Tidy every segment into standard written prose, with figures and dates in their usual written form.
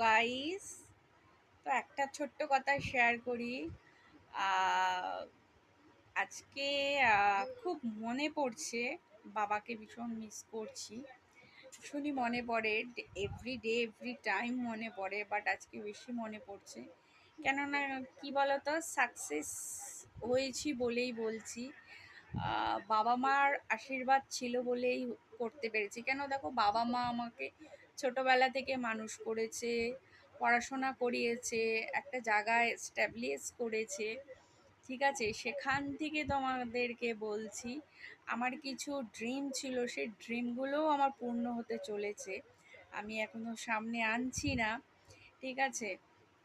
Guys, তো একটা ছোট্ট কথা শেয়ার করি। আহ, আজকে খুব মনে পড়ছে, বাবাকে ভীষণ মিস করছি। ভীষণই মনে পড়ে, এভরি ডে এভরি টাইম মনে পড়ে, বাট আজকে বেশি মনে পড়ছে। কেননা কি বলতো, সাকসেস হয়েছি বলেই বলছি। বাবা মার আশীর্বাদ ছিল বলেই করতে পেরেছি। কেন দেখো, বাবা মা আমাকে ছোটবেলা থেকে মানুষ করেছে, পড়াশোনা করিয়েছে, একটা জায়গায় স্ট্যাবলিশ করেছে। ঠিক আছে, সেখান থেকে তোমাদেরকে বলছি, আমার কিছু ড্রিম ছিল, সেই ড্রিমগুলোও আমার পূর্ণ হতে চলেছে। আমি এখনো সামনে আনছি না, ঠিক আছে,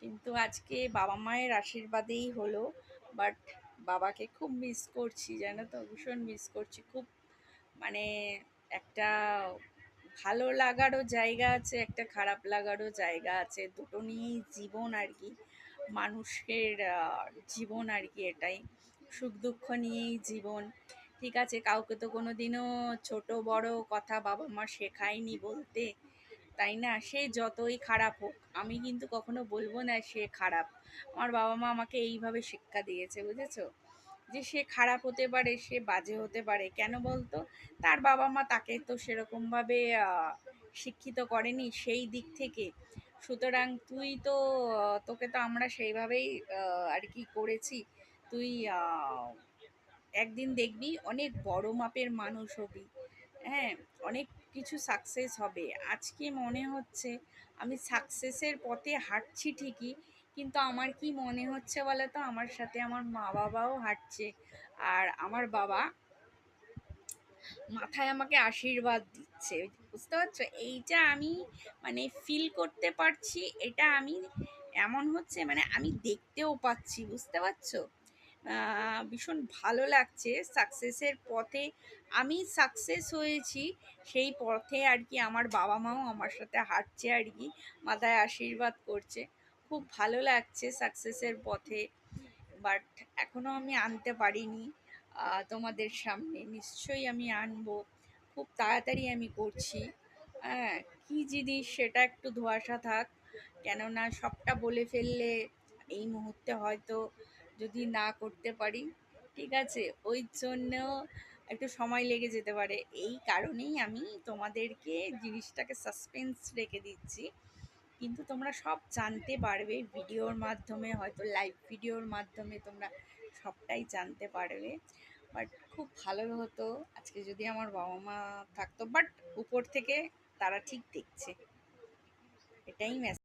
কিন্তু আজকে বাবা মায়ের আশীর্বাদেই হলো। বাট বাবাকে খুব মিস করছি, জানো তো, ভীষণ মিস করছি খুব। মানে একটা ভালো লাগারও জায়গা আছে, একটা খারাপ লাগারও জায়গা আছে, দুটো নিয়েই জীবন আর কি। মানুষের জীবন আর কি, এটাই সুখ দুঃখ নিয়েই জীবন। ঠিক আছে, কাউকে তো কোনো দিনও ছোট বড় কথা বাবা মা শেখায়নি বলতে, তাই না? সে যতই খারাপ হোক, আমি কিন্তু কখনো বলবো না সে খারাপ। আমার বাবা মা আমাকে এইভাবে শিক্ষা দিয়েছে, বুঝেছো? যে সে খারাপ হতে পারে, সে বাজে হতে পারে, কেন বলতো? তার বাবা মা তাকে তো সেরকমভাবে শিক্ষিত করেনি সেই দিক থেকে। সুতরাং তুই তো তোকে তো আমরা সেইভাবেই আর কি করেছি। তুই একদিন দেখবি অনেক বড় মাপের মানুষ হবি, হ্যাঁ, অনেক কিছু সাকসেস হবে। আজকে মনে হচ্ছে আমি সাকসেসের পথে হাঁটছি ঠিকই, কিন্তু আমার কি মনে হচ্ছে বলো তো, আমার সাথে আমার মা বাবাও হাঁটছে। আর আমার বাবা মাথায় আমাকে আশীর্বাদ দিচ্ছে, বুঝতে পারছো? এইটা আমি মানে ফিল করতে পারছি, এটা আমি এমন হচ্ছে, মানে আমি দেখতেও পাচ্ছি, বুঝতে পারছো? ভীষণ ভালো লাগছে সাকসেসের পথে। আমি সাকসেস হয়েছি, সেই পথে আর কি আমার বাবা মাও আমার সাথে হাঁটছে আর কি, মাথায় আশীর্বাদ করছে। খুব ভালো লাগছে সাকসেসের পথে। বাট এখনো আমি আনতে পারিনি, তোমাদের সামনে নিশ্চয়ই আমি আনবো, খুব তাড়াতাড়ি আমি করছি। হ্যাঁ, কী জিনিস সেটা একটু ধোঁয়াশা থাক, কেননা সবটা বলে ফেললে এই মুহূর্তে হয়তো যদি না করতে পারি, ঠিক আছে, ওই জন্য একটু সময় লেগে যেতে পারে। এই কারণেই আমি তোমাদেরকে জিনিসটাকে সাসপেন্স রেখে দিচ্ছি। কিন্তু তোমরা সব জানতে পারবে ভিডিওর মাধ্যমে, হয়তো লাইভ ভিডিওর মাধ্যমে তোমরা সবটাই জানতে পারবে। বাট খুব ভালো হতো আজকে যদি আমার বাবা মা থাকতো, বাট উপর থেকে তারা ঠিক দেখছে, এটাই মেসেজ।